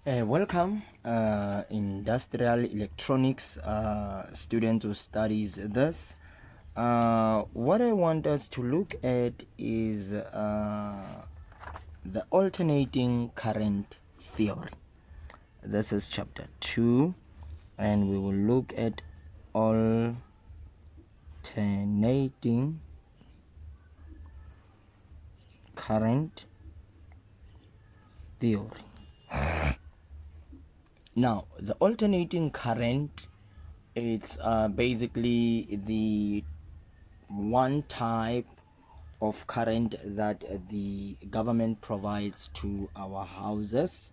Welcome, industrial electronics student who studies this. What I want us to look at is the alternating current theory. This is chapter 2, and we will look at alternating current theory. Now, the alternating current, it's basically the one type of current that the government provides to our houses.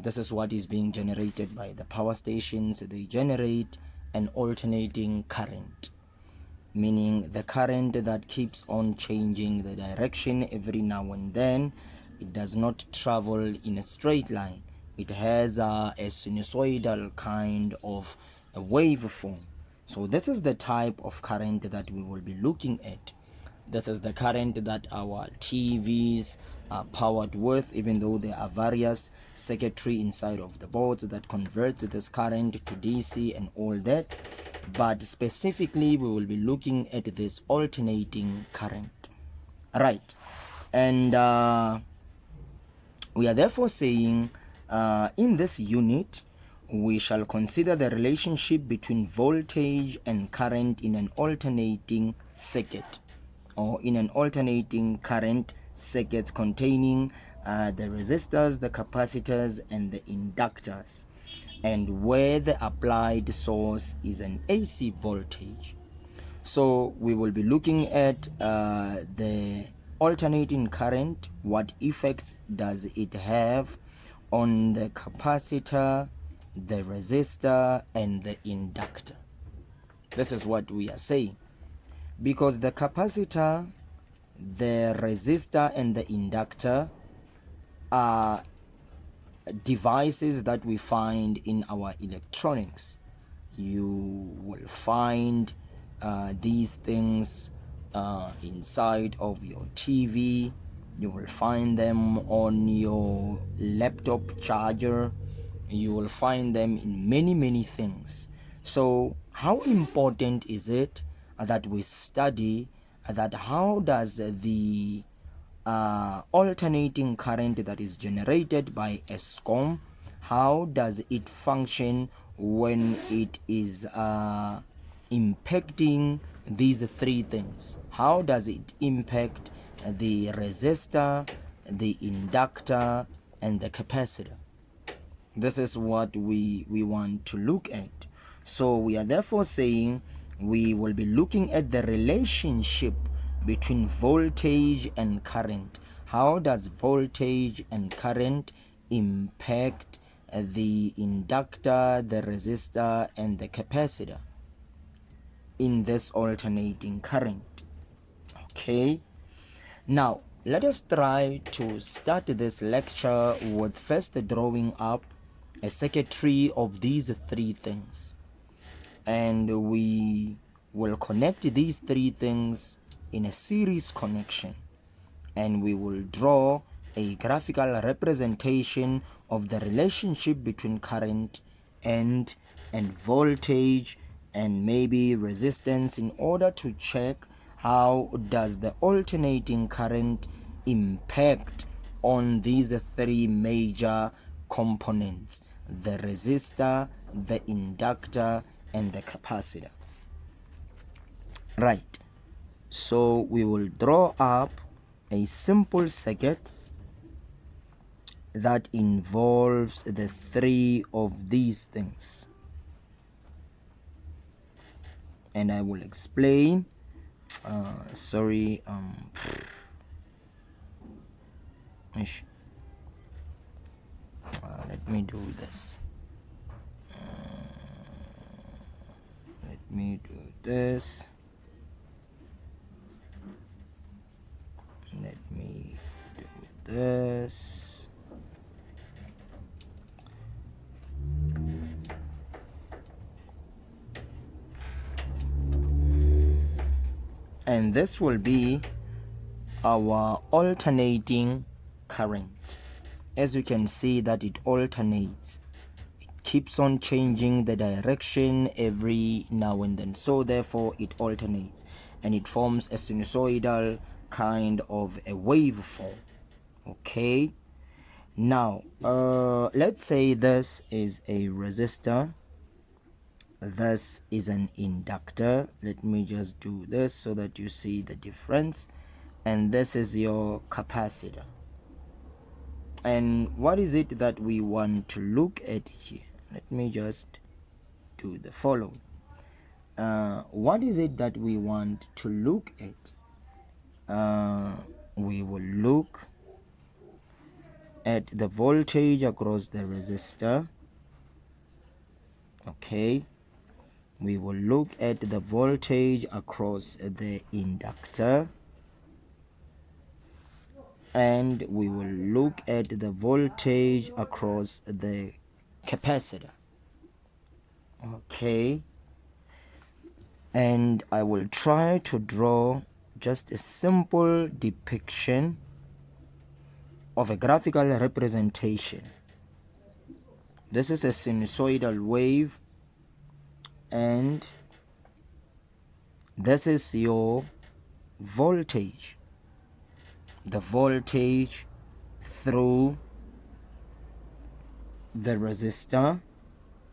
This is what is being generated by the power stations. They generate an alternating current, meaning the current that keeps on changing the direction every now and then. It does not travel in a straight line. It has a sinusoidal kind of a waveform. So this is the type of current that we will be looking at. This is the current that our TVs are powered with, even though there are various circuitry inside of the boards that converts this current to DC and all that. But specifically, we will be looking at this alternating current. Right. And we are therefore saying in this unit, we shall consider the relationship between voltage and current in an alternating circuit, or in an alternating current circuit containing the resistors, the capacitors, and the inductors, and where the applied source is an AC voltage. So we will be looking at the alternating current. What effects does it have on the capacitor, the resistor, and the inductor? This is what we are saying, because the capacitor, the resistor, and the inductor are devices that we find in our electronics. You will find these things inside of your TV. You will find them on your laptop charger. You will find them in many things. So how important is it that we study that? How does the alternating current that is generated by ESCOM, how does it function when it is impacting these three things? How does it impact the resistor, the inductor, and the capacitor? This is what we want to look at. So we are therefore saying we will be looking at the relationship between voltage and current. How does voltage and current impact the inductor, the resistor, and the capacitor in this alternating current? Okay. Now, let us try to start this lecture with first drawing up a circuitry of these three things. And we will connect these three things in a series connection. And we will draw a graphical representation of the relationship between current and voltage and maybe resistance, in order to check how does the alternating current impact on these three major components: the resistor, the inductor, and the capacitor. Right. So we will draw up a simple circuit that involves the three of these things, and I will explain. Let me do this. Let me do this. Let me do this. And this will be our alternating current. as you can see that it alternates, keeps on changing the direction every now and then, so therefore it alternates and it forms a sinusoidal kind of a waveform. Okay, now let's say this is a resistor, this is an inductor. Let me just do this so that you see the difference, and this is your capacitor. And what is it that we want to look at here? Let me just do the following. What is it that we want to look at? We will look at the voltage across the resistor. Okay, we will look at the voltage across the inductor, and we will look at the voltage across the capacitor. Okay, and I will try to draw just a simple depiction of a graphical representation. This is a sinusoidal wave, and this is your voltage, the voltage through the resistor.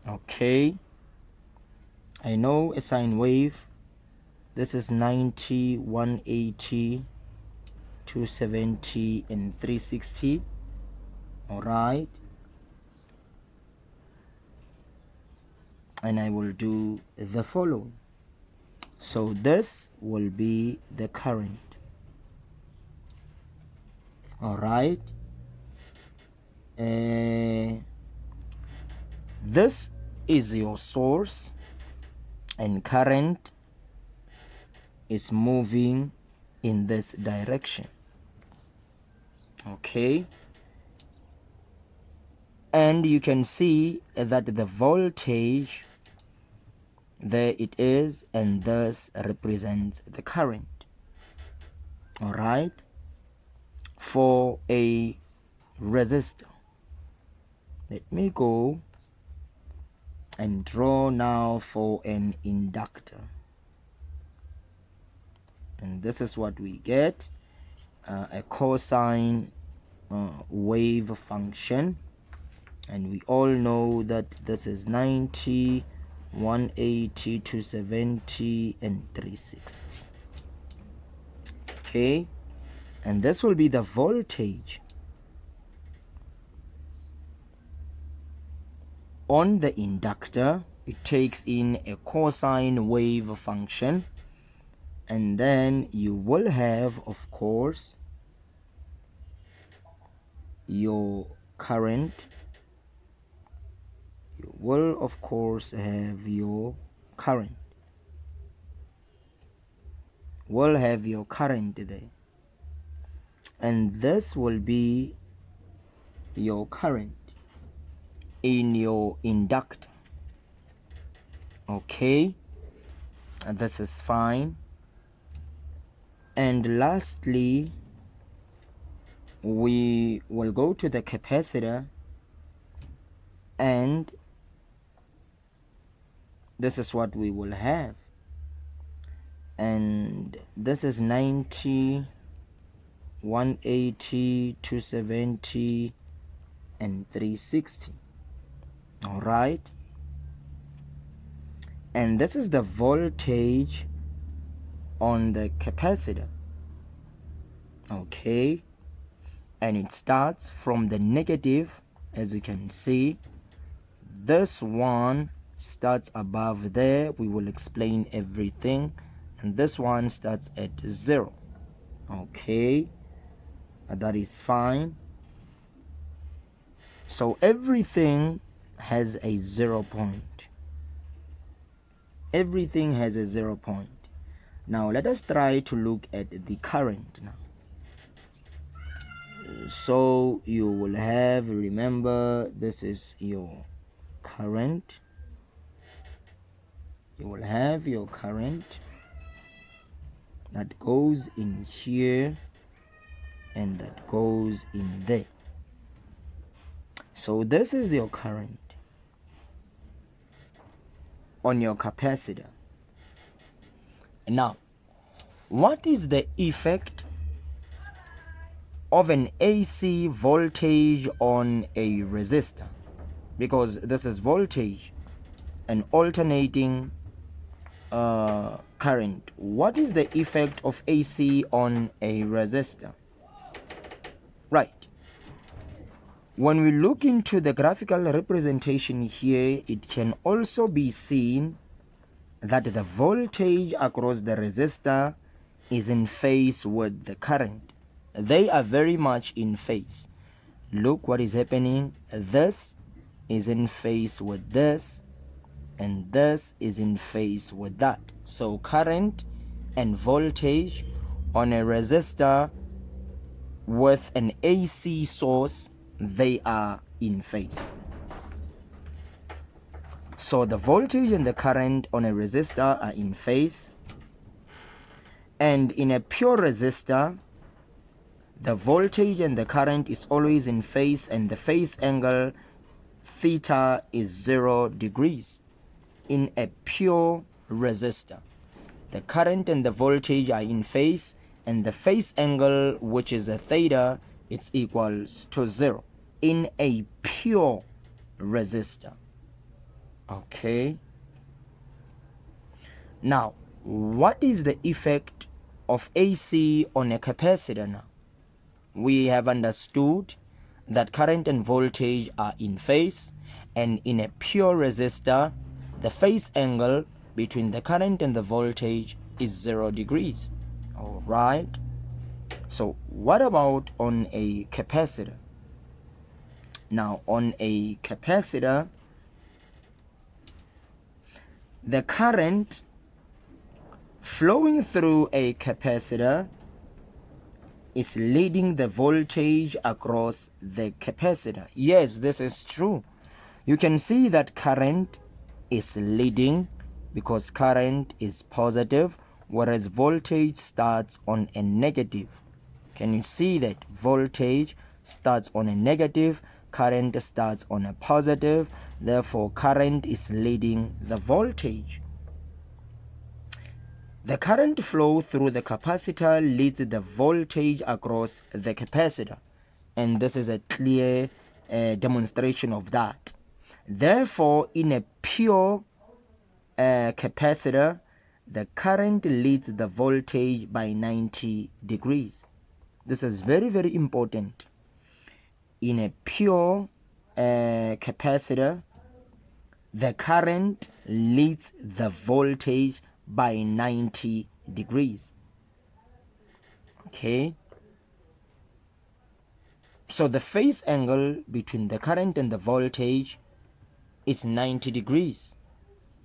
Okay, I know a sine wave. This is 90, 180, 270 and 360. All right, and I will do the following. So this will be the current. All right, this is your source, and current is moving in this direction. Okay, and you can see that the voltage, there it is, and thus represents the current. All right, for a resistor, let me go and draw now for an inductor, and this is what we get, a cosine wave function, and we all know that this is 90, 180, 270 and 360. Okay, and this will be the voltage on the inductor. It takes in a cosine wave function, and then you will have, of course, your current. You will of course have your current. Will have your current there, and this will be your current in your inductor. Okay, and this is fine. And lastly, we will go to the capacitor, and this is what we will have, and this is 90, 180, 270 and 360. All right, and this is the voltage on the capacitor. Okay, and it starts from the negative. As you can see, this one starts above there. We will explain everything, and this one starts at 0. Okay, that is fine. So everything has a 0 point. Everything has a 0 point. Now let us try to look at the current now. So you will have, remember, this is your current. You will have your current that goes in here and that goes in there. So this is your current on your capacitor. Now, what is the effect of an AC voltage on a resistor? Because this is voltage and alternating current. What is the effect of AC on a resistor? Right. When we look into the graphical representation here, it can also be seen that the voltage across the resistor is in phase with the current. They are very much in phase. Look what is happening. This is in phase with this, and this is in phase with that. So current and voltage on a resistor with an AC source, they are in phase. So the voltage and the current on a resistor are in phase, and in a pure resistor, the voltage and the current is always in phase, and the phase angle theta is 0 degrees. In a pure resistor, the current and the voltage are in phase, and the phase angle, which is a theta, it's equals to 0 in a pure resistor. Okay. Now, what is the effect of AC on a capacitor now? We have understood that current and voltage are in phase, and in a pure resistor, the phase angle between the current and the voltage is 0 degrees. All right. So what about on a capacitor? Now, on a capacitor, the current flowing through a capacitor is leading the voltage across the capacitor. Yes, this is true. You can see that current is leading because current is positive, whereas voltage starts on a negative. Can you see that? Voltage starts on a negative, current starts on a positive, therefore current is leading the voltage. The current flow through the capacitor leads the voltage across the capacitor, and this is a clear demonstration of that. Therefore, in a pure capacitor, the current leads the voltage by 90 degrees. This is very, very important. In a pure capacitor, the current leads the voltage by 90 degrees. Okay. So the phase angle between the current and the voltage is 90 degrees.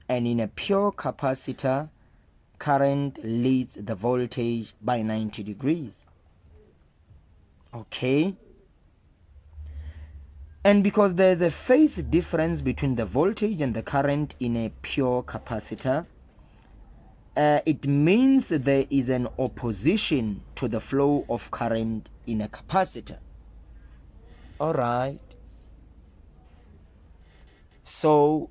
And in a pure capacitor, current leads the voltage by 90 degrees. Okay. And because there is a phase difference between the voltage and the current in a pure capacitor, it means there is an opposition to the flow of current in a capacitor. All right. So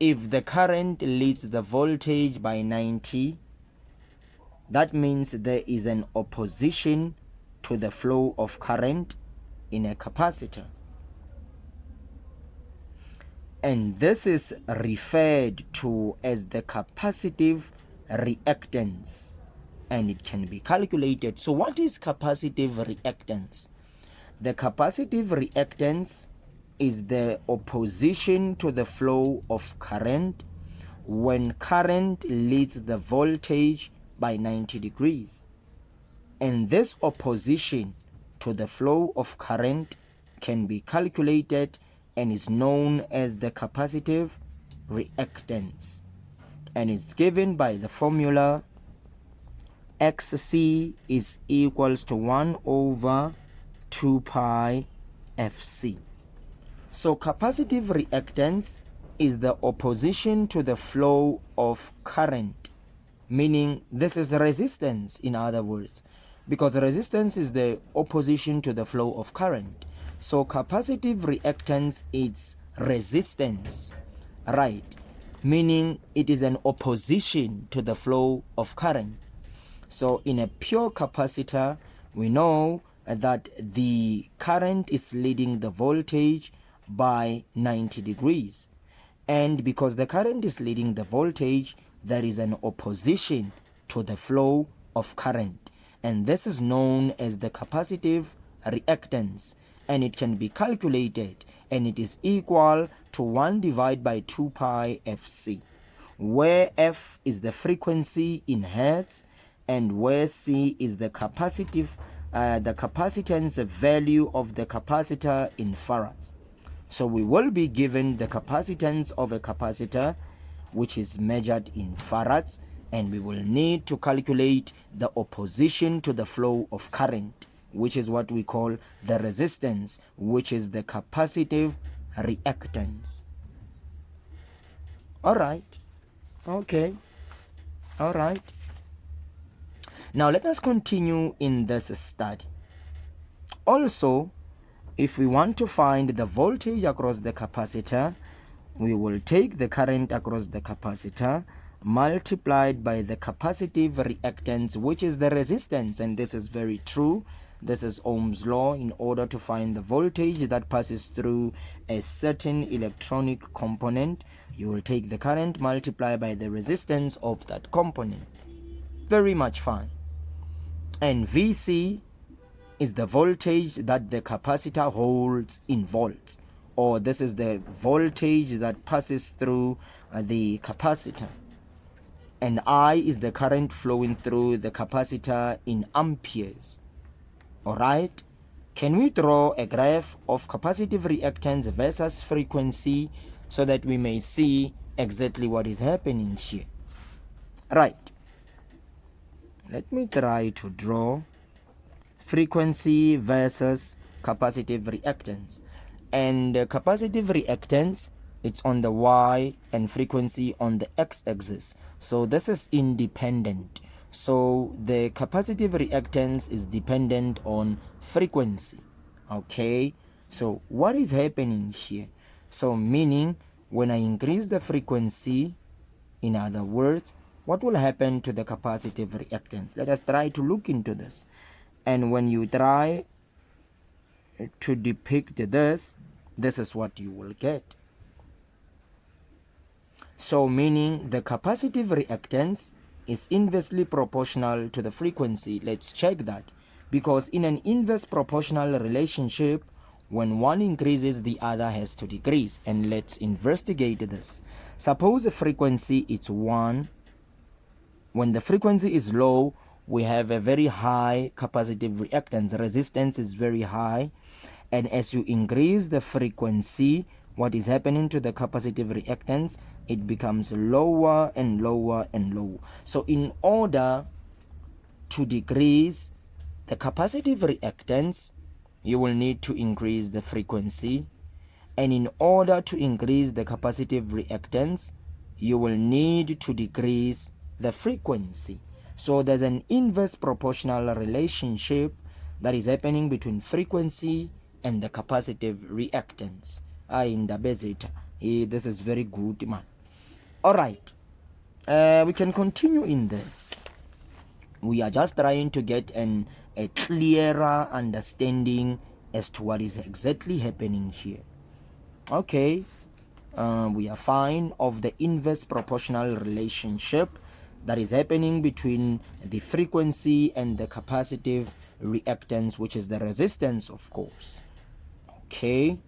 if the current leads the voltage by 90, that means there is an opposition to the flow of current in a capacitor. And this is referred to as the capacitive reactance, and it can be calculated. So what is capacitive reactance? The capacitive reactance is the opposition to the flow of current when current leads the voltage by 90 degrees. And this opposition to the flow of current can be calculated and is known as the capacitive reactance, and it's given by the formula XC is equals to 1 over 2 pi FC. So capacitive reactance is the opposition to the flow of current, meaning this is resistance, in other words, because resistance is the opposition to the flow of current. So capacitive reactance is resistance, right? Meaning it is an opposition to the flow of current. So in a pure capacitor, we know that the current is leading the voltage by 90 degrees. And because the current is leading the voltage, there is an opposition to the flow of current. And this is known as the capacitive reactance. And it can be calculated, and it is equal to 1 divided by 2 pi fc, where f is the frequency in hertz and where c is the capacitance value of the capacitor in farads. So we will be given the capacitance of a capacitor, which is measured in farads, and we will need to calculate the opposition to the flow of current, which is what we call the resistance, which is the capacitive reactance. All right. Okay. All right. Now let us continue in this study. Also, if we want to find the voltage across the capacitor, we will take the current across the capacitor multiplied by the capacitive reactance, which is the resistance. And this is very true. This is Ohm's law. In order to find the voltage that passes through a certain electronic component, you will take the current multiplied by the resistance of that component. Very much fine. And Vc is the voltage that the capacitor holds in volts, or this is the voltage that passes through the capacitor. And I is the current flowing through the capacitor in amperes. All right. Can we draw a graph of capacitive reactance versus frequency so that we may see exactly what is happening here? Right. Let me try to draw frequency versus capacitive reactance. And capacitive reactance, it's on the y, and frequency on the x-axis. So this is independent. So the capacitive reactance is dependent on frequency. Okay, so what is happening here? So meaning when I increase the frequency, in other words, what will happen to the capacitive reactance? Let us try to look into this. And when you try to depict this, this is what you will get. So meaning the capacitive reactance is inversely proportional to the frequency. Let's check that. Because in an inverse proportional relationship, when one increases, the other has to decrease. And let's investigate this. Suppose the frequency is 1. When the frequency is low, we have a very high capacitive reactance. Resistance is very high. And as you increase the frequency, what is happening to the capacitive reactance? It becomes lower and lower and lower. So in order to decrease the capacitive reactance, you will need to increase the frequency. And in order to increase the capacitive reactance, you will need to decrease the frequency. So there's an inverse proportional relationship that is happening between frequency and the capacitive reactance. This is very good, man. All right. We can continue in this. We are just trying to get a clearer understanding as to what is exactly happening here. Okay. We are fine of the inverse proportional relationship that is happening between the frequency and the capacitive reactance, which is the resistance, of course. Okay.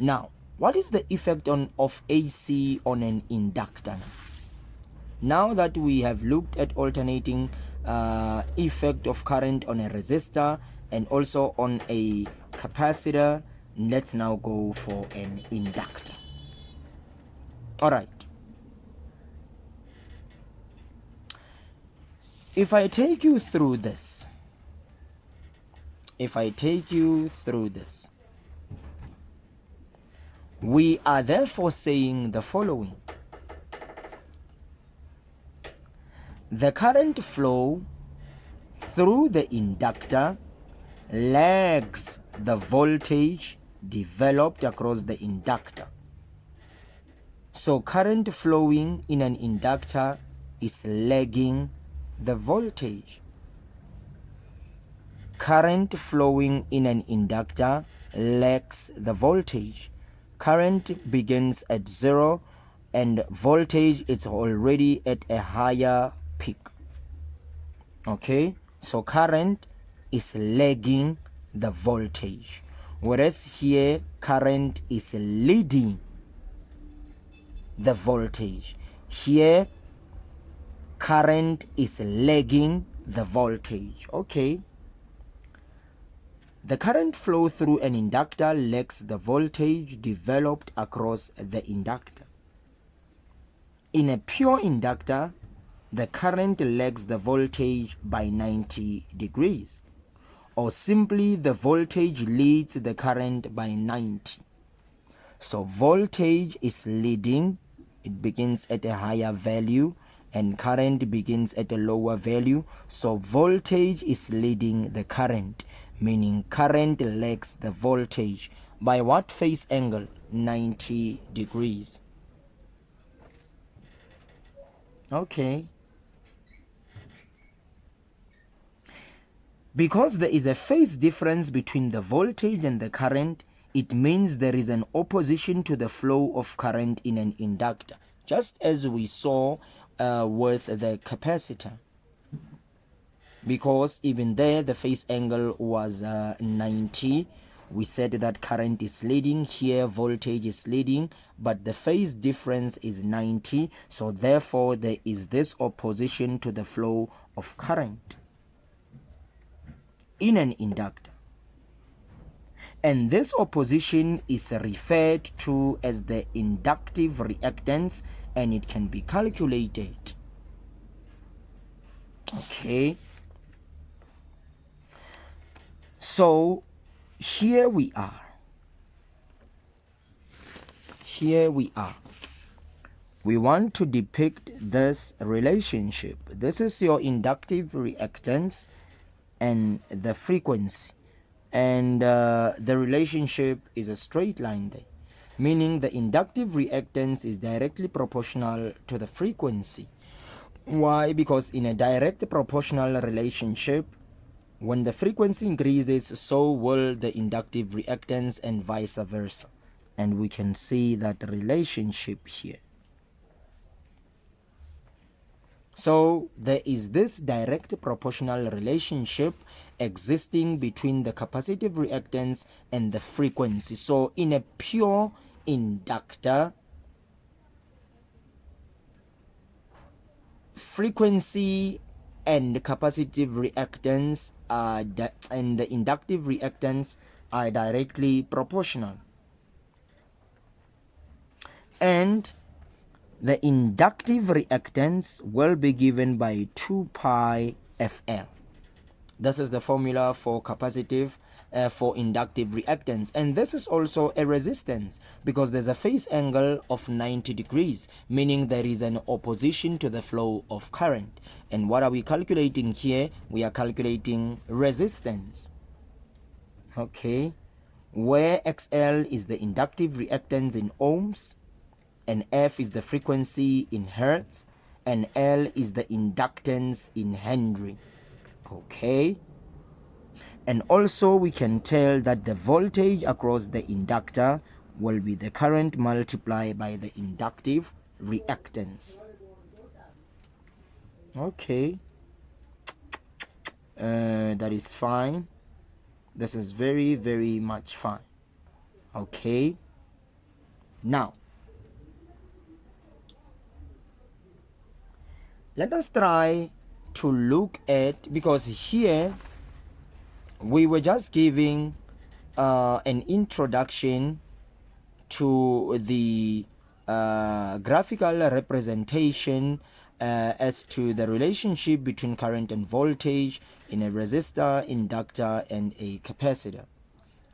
Now, what is the effect of AC on an inductor? Now that we have looked at alternating effect of current on a resistor and also on a capacitor, let's now go for an inductor. All right. If I take you through this, we are therefore saying the following. The current flow through the inductor lags the voltage developed across the inductor. So current flowing in an inductor is lagging the voltage. Current flowing in an inductor lags the voltage. Current begins at 0 and voltage is already at a higher peak. Okay, so current is lagging the voltage, whereas here current is leading the voltage. Here current is lagging the voltage. Okay, the current flow through an inductor lags the voltage developed across the inductor. In a pure inductor, the current lags the voltage by 90 degrees, or simply the voltage leads the current by 90. So voltage is leading, it begins at a higher value, and current begins at a lower value. So voltage is leading the current, meaning current lags the voltage by what phase angle? 90 degrees. Okay. Because there is a phase difference between the voltage and the current, it means there is an opposition to the flow of current in an inductor, just as we saw with the capacitor. Because even there the phase angle was 90, we said that current is leading, here voltage is leading, but the phase difference is 90, so therefore there is this opposition to the flow of current in an inductor, and this opposition is referred to as the inductive reactance, and it can be calculated. Okay, so here we are. We want to depict this relationship. This is your inductive reactance and the frequency, and the relationship is a straight line there, meaning the inductive reactance is directly proportional to the frequency. Why? Because in a direct proportional relationship, when the frequency increases, so will the inductive reactance, and vice versa, and we can see that relationship here. So there is this direct proportional relationship existing between the capacitive reactance and the frequency. So in a pure inductor, frequency and capacitive reactance and the inductive reactance are directly proportional, and the inductive reactance will be given by 2 pi FL. This is the formula for capacitive for inductive reactance, and this is also a resistance because there's a phase angle of 90 degrees, meaning there is an opposition to the flow of current. And what are we calculating here? We are calculating resistance. Okay, where XL is the inductive reactance in ohms, and F is the frequency in hertz, and L is the inductance in Henry. Okay, and also we can tell that the voltage across the inductor will be the current multiplied by the inductive reactance. Okay, that is fine. This is very, very much fine. Okay, now let us try to look at, because here we were just giving an introduction to the graphical representation as to the relationship between current and voltage in a resistor, inductor, and a capacitor.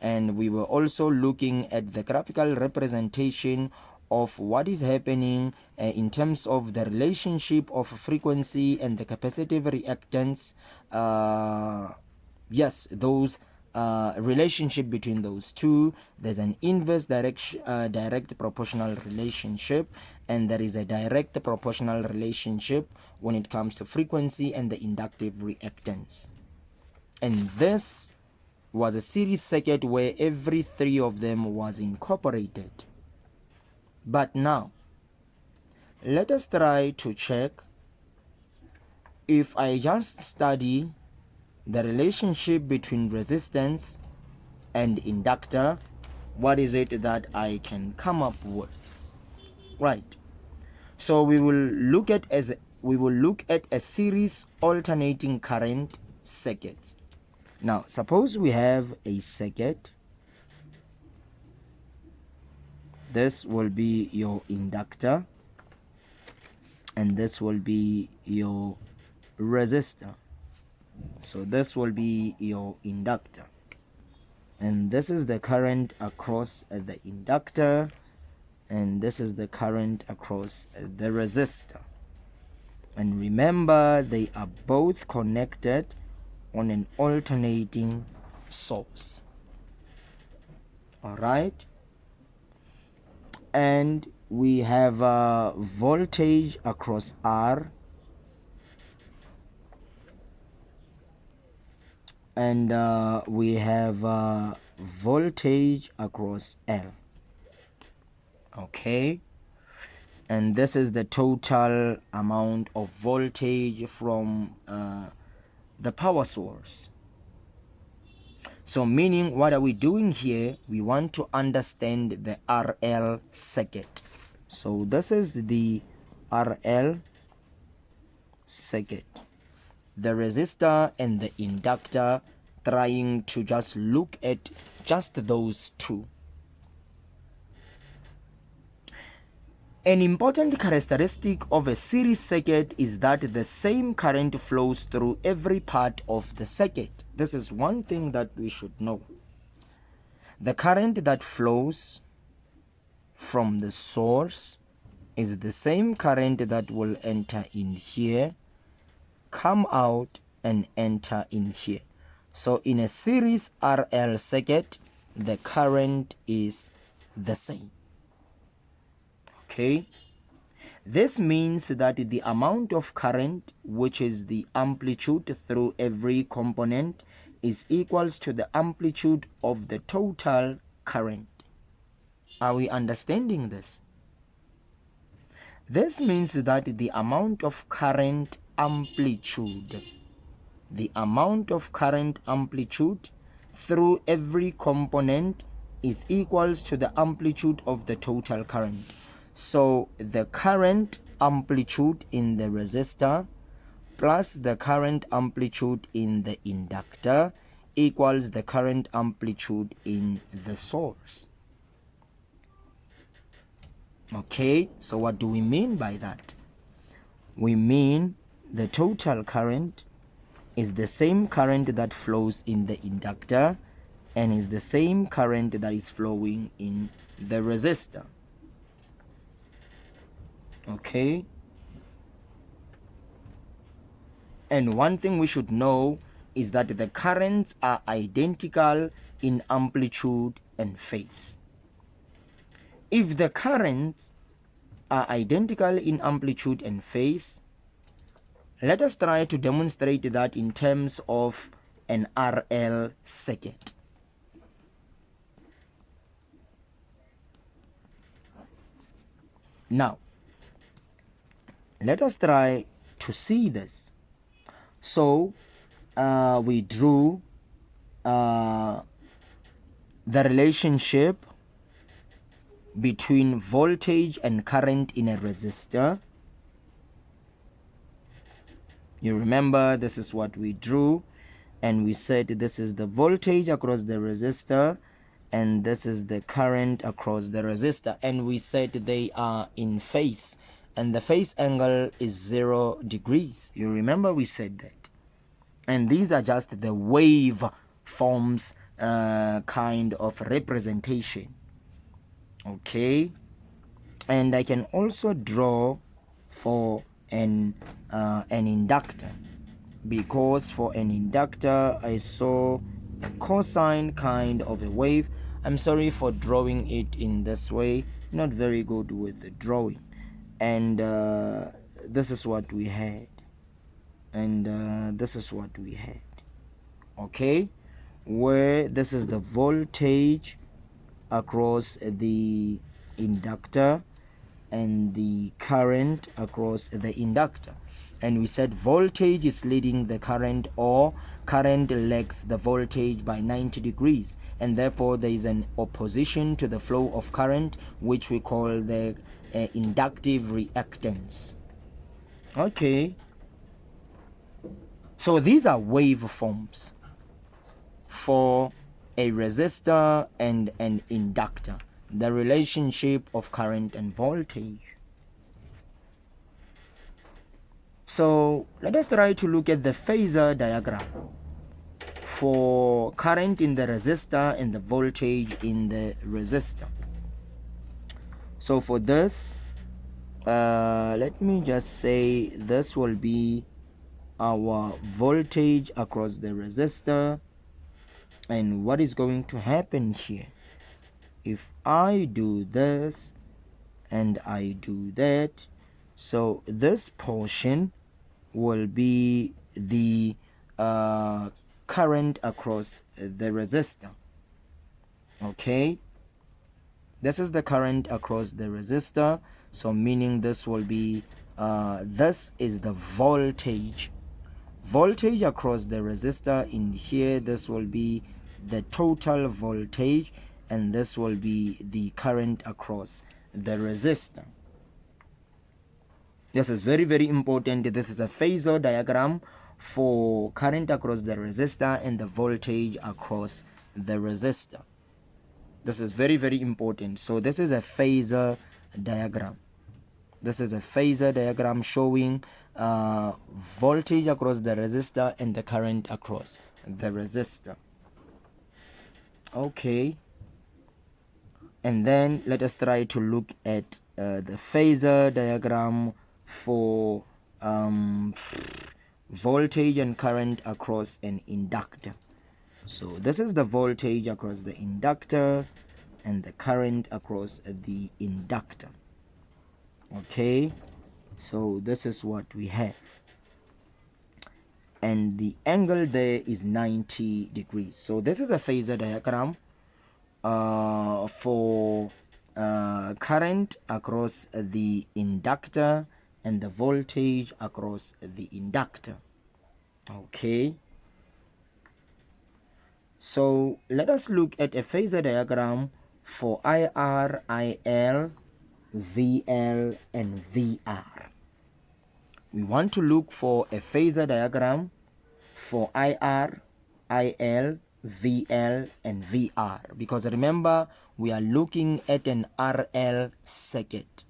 And we were also looking at the graphical representation of what is happening in terms of the relationship of frequency and the capacitive reactance. Yes, those relationship between those two. There's an inverse direct proportional relationship, and there is a direct proportional relationship when it comes to frequency and the inductive reactance. And this was a series circuit where every three of them was incorporated. But now, let us try to check if I just study the relationship between resistance and inductor, what is it that I can come up with? Right. So we will look at a series alternating current circuits. Now, suppose we have a circuit. This will be your inductor, and this will be your resistor. So this will be your inductor, and this is the current across the inductor, and this is the current across the resistor. And remember, they are both connected on an alternating source. All right, and we have voltage across R, and we have voltage across L. Okay, and this is the total amount of voltage from the power source. So meaning, what are we doing here? We want to understand the RL circuit. So this is the RL circuit, the resistor and the inductor, trying to just look at just those two. An important characteristic of a series circuit is that the same current flows through every part of the circuit. This is one thing that we should know. The current that flows from the source is the same current that will enter in here, come out, and enter in here. So in a series RL circuit, the current is the same. Okay, this means that the amount of current, which is the amplitude through every component, is equals to the amplitude of the total current. Are we understanding this? This means that the amount of current amplitude, through every component is equals to the amplitude of the total current. So the current amplitude in the resistor plus the current amplitude in the inductor equals the current amplitude in the source. Okay, so what do we mean by that? We mean the total current is the same current that flows in the inductor and is the same current that is flowing in the resistor. Okay, and one thing we should know is that the currents are identical in amplitude and phase. If the currents are identical in amplitude and phase, let us try to demonstrate that in terms of an RL circuit. Now, let us try to see this. So we drew the relationship between voltage and current in a resistor. You remember, this is what we drew, and we said this is the voltage across the resistor and this is the current across the resistor, and we said they are in phase and the phase angle is 0 degrees. You remember we said that. And these are just the wave forms kind of representation. Okay, and I can also draw for an inductor, because for an inductor I saw cosine kind of a wave. I'm sorry for drawing it in this way, not very good with the drawing. And this is what we had, and this is what we had, okay, where this is the voltage across the inductor and the current across the inductor. And we said voltage is leading the current, or current lags the voltage by 90 degrees, and therefore there is an opposition to the flow of current, which we call the inductive reactance. Okay, so these are waveforms for a resistor and an inductor, the relationship of current and voltage. So let us try to look at the phasor diagram for current in the resistor and the voltage in the resistor. So for this, let me just say this will be our voltage across the resistor. And what is going to happen here, if I do this and I do that, so this portion will be the current across the resistor. Okay, this is the current across the resistor, so meaning this will be this is the voltage across the resistor. In here, this will be the total voltage, and this will be the current across the resistor. This is very, very important. This is a phasor diagram for current across the resistor and the voltage across the resistor. This is very, very important. So this is a phasor diagram. This is a phasor diagram showing voltage across the resistor and the current across the resistor. Okay, and then let us try to look at the phasor diagram for voltage and current across an inductor. So this is the voltage across the inductor and the current across the inductor. Okay, so this is what we have, and the angle there is 90 degrees. So this is a phasor diagram for current across the inductor and the voltage across the inductor. Okay, so let us look at a phasor diagram for IR, IL, VL and VR. We want to look for a phasor diagram for IR, IL, VL and VR, because remember we are looking at an RL circuit.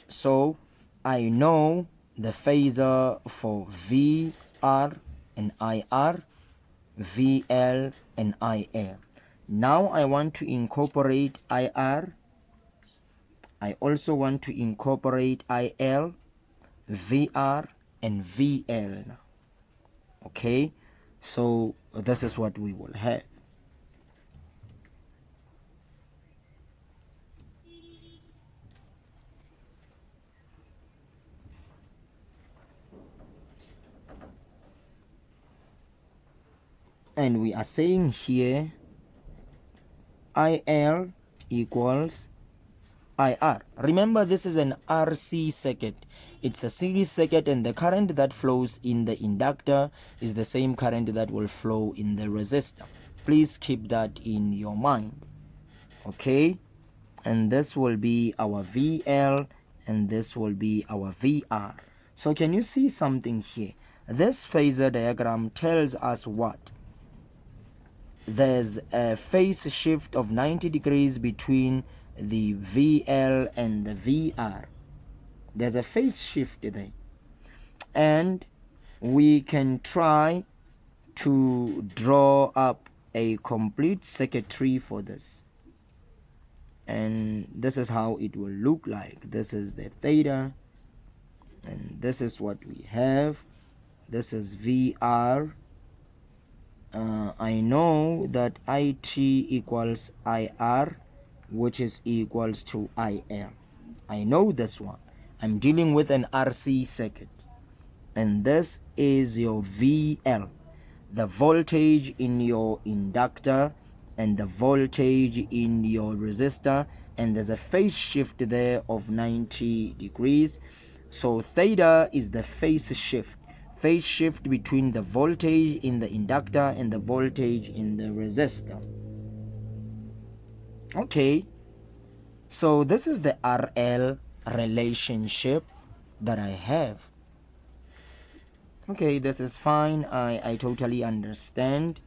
So I know the phasor for VR and IR, VL and IL. Now I want to incorporate IR. I also want to incorporate IL, VR and VL. Okay, so this is what we will have. And we are saying here IL equals IR. Remember, this is an RC circuit. It's a series circuit, and the current that flows in the inductor is the same current that will flow in the resistor. Please keep that in your mind. Okay, and this will be our VL and this will be our VR. So can you see something here? This phasor diagram tells us what? There's a phase shift of 90 degrees between the VL and the VR. There's a phase shift there, and we can try to draw up a complete circuitry for this, and this is how it will look like. This is the theta, and this is what we have. This is VR, I know that IT equals IR, which is equals to IL. I know this one. I'm dealing with an RC circuit, and this is your VL, the voltage in your inductor and the voltage in your resistor, and there's a phase shift there of 90 degrees. So theta is the phase shift between the voltage in the inductor and the voltage in the resistor. Okay, so this is the RL relationship that I have. Okay, this is fine. I totally understand.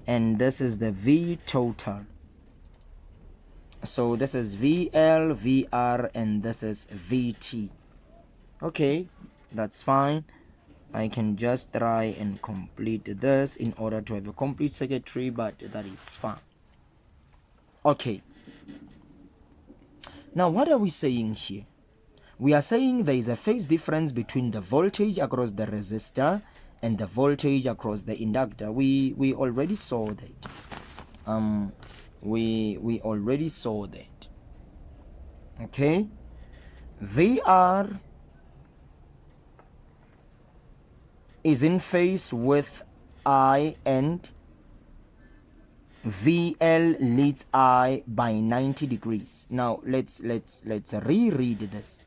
And this is the V total. So this is VL, VR, and this is VT. Okay, that's fine. I can just try and complete this in order to have a complete circuitry, but that is fine. Okay. Now, what are we saying here? We are saying there is a phase difference between the voltage across the resistor and the voltage across the inductor. We already saw that. We already saw that. Okay. VR is in phase with I, and VL leads I by 90 degrees. Now let's reread this.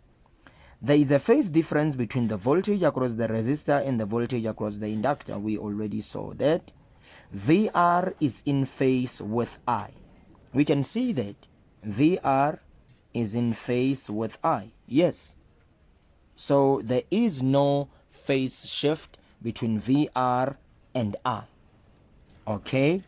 There is a phase difference between the voltage across the resistor and the voltage across the inductor. We already saw that. VR is in phase with I. We can see that VR is in phase with I. Yes. So there is no phase shift between VR and I. Okay.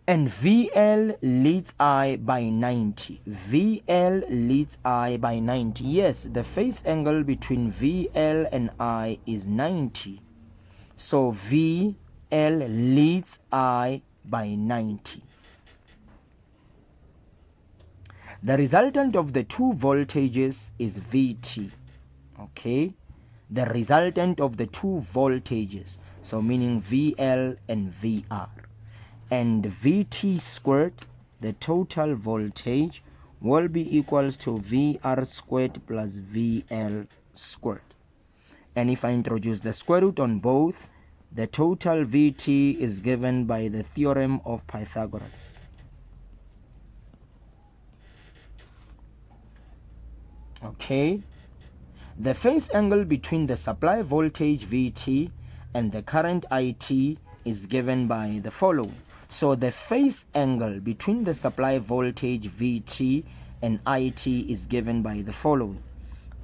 And VL leads I by 90. VL leads I by 90. Yes, the phase angle between VL and I is 90. So VL leads I by 90. The resultant of the two voltages is VT. Okay? The resultant of the two voltages, so meaning VL and VR. And VT squared, the total voltage, will be equals to VR squared plus VL squared. And if I introduce the square root on both, the total VT is given by the theorem of Pythagoras. Okay. The phase angle between the supply voltage VT and the current IT is given by the following. So the phase angle between the supply voltage VT and IT is given by the following.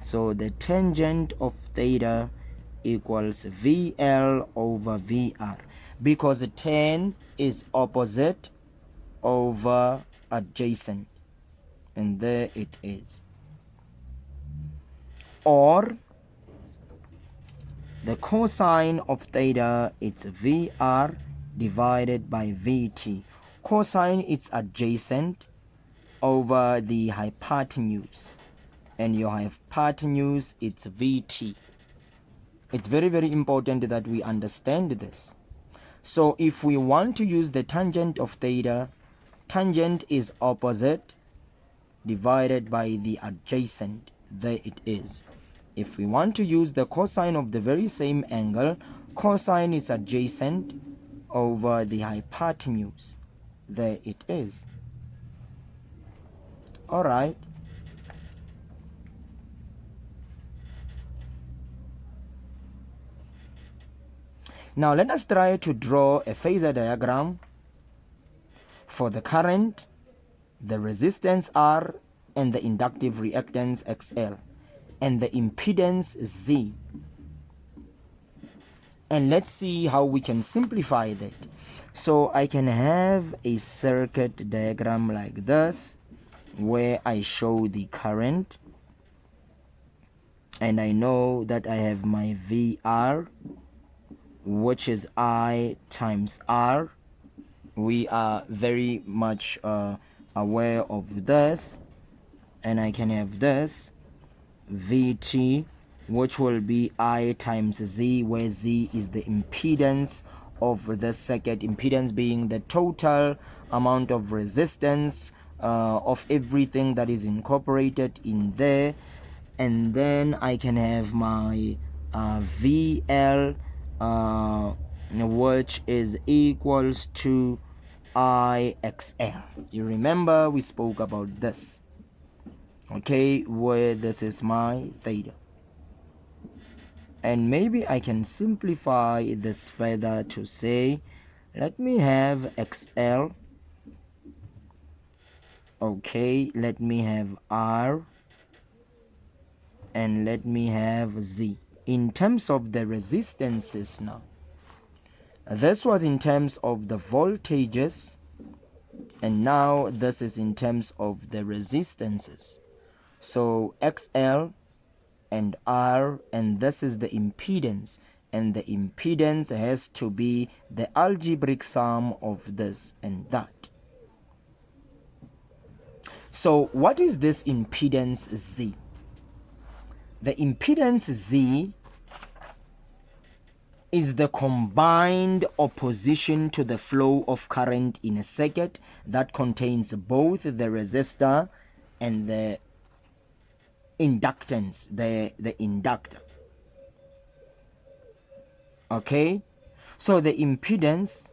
So the tangent of theta equals VL over VR, because tan is opposite over adjacent, and there it is. Or the cosine of theta, it's VR divided by VT. Cosine, it's adjacent over the hypotenuse, and your hypotenuse, it's VT. It's very, very important that we understand this. So if we want to use the tangent of theta, tangent is opposite divided by the adjacent. There it is. If we want to use the cosine of the very same angle, cosine is adjacent over the hypotenuse. There it is. All right. Now let us try to draw a phasor diagram for the current, the resistance R, and the inductive reactance XL, and the impedance Z. And let's see how we can simplify that. So I can have a circuit diagram like this, where I show the current, and I know that I have my VR, which is I times R. We are very much aware of this. And I can have this VT, which will be I times Z, where Z is the impedance of the circuit, impedance being the total amount of resistance of everything that is incorporated in there. And then I can have my VL, which is equals to IXL. You remember we spoke about this, okay, where this is my theta. And maybe I can simplify this further to say, let me have XL, okay, let me have R, and let me have Z. In terms of the resistances now, this was in terms of the voltages, and now this is in terms of the resistances. So XL and R, and this is the impedance, and the impedance has to be the algebraic sum of this and that. So what is this impedance Z? The impedance Z is the combined opposition to the flow of current in a circuit that contains both the resistor and the inductance, the inductor. Okay, so the impedance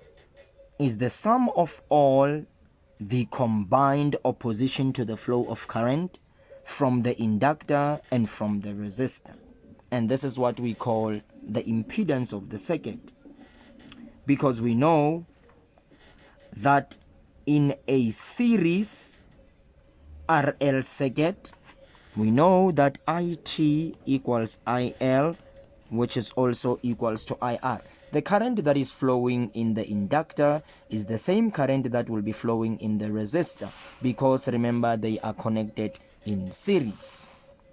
is the sum of all the combined opposition to the flow of current from the inductor and from the resistor, and this is what we call the impedance of the circuit, because we know that in a series RL circuit, we know that IT equals IL, which is also equals to IR. The current that is flowing in the inductor is the same current that will be flowing in the resistor, because remember, they are connected in series.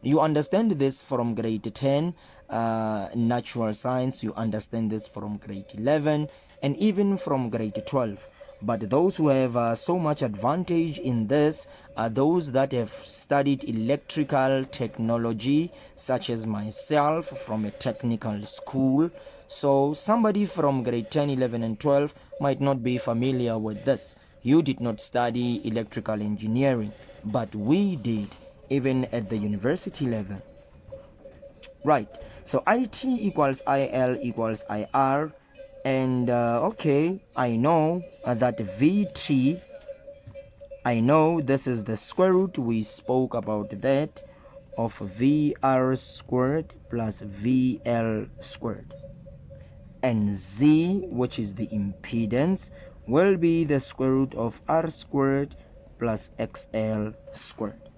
You understand this from grade 10 natural science, you understand this from grade 11 and even from grade 12. But those who have so much advantage in this are those that have studied electrical technology, such as myself from a technical school. So somebody from grade 10, 11 and 12 might not be familiar with this. You did not study electrical engineering, but we did, even at the university level. Right, so IT equals IL equals IR. And okay, I know that VT, I know this is the square root, we spoke about that, of VR squared plus VL squared. And Z, which is the impedance, will be the square root of R squared plus XL squared.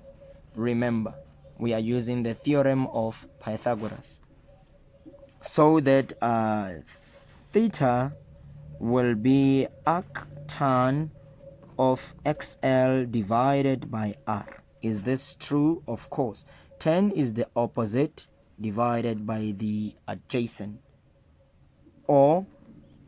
Remember, we are using the theorem of Pythagoras. So that theta will be arctan of XL divided by R. Is this true? Of course. Tan is the opposite divided by the adjacent. Or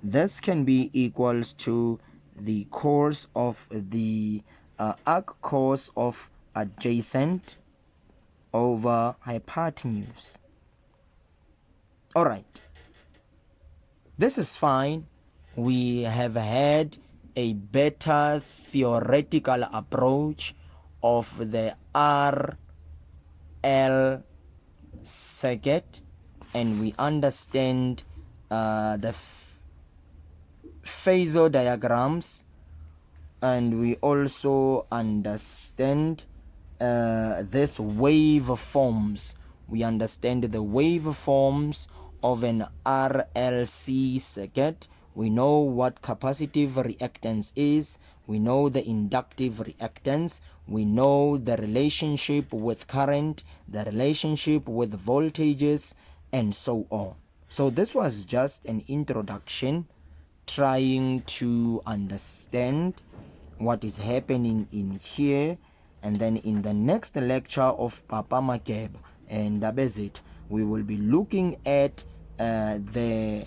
this can be equals to the cos of the arc cos of adjacent over hypotenuse. All right. This is fine. We have had a better theoretical approach of the RL circuit, and we understand the phasor diagrams, and we also understand this waveforms. We understand the waveforms of an RLC circuit. We know what capacitive reactance is. We know the inductive reactance. We know the relationship with current, the relationship with voltages, and so on. So this was just an introduction, trying to understand what is happening in here. And then in the next lecture of Papa Makeb and Dabezit, we will be looking at the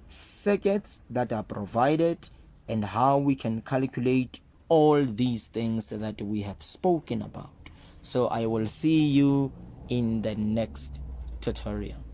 circuits that are provided and how we can calculate all these things that we have spoken about. So I will see you in the next tutorial.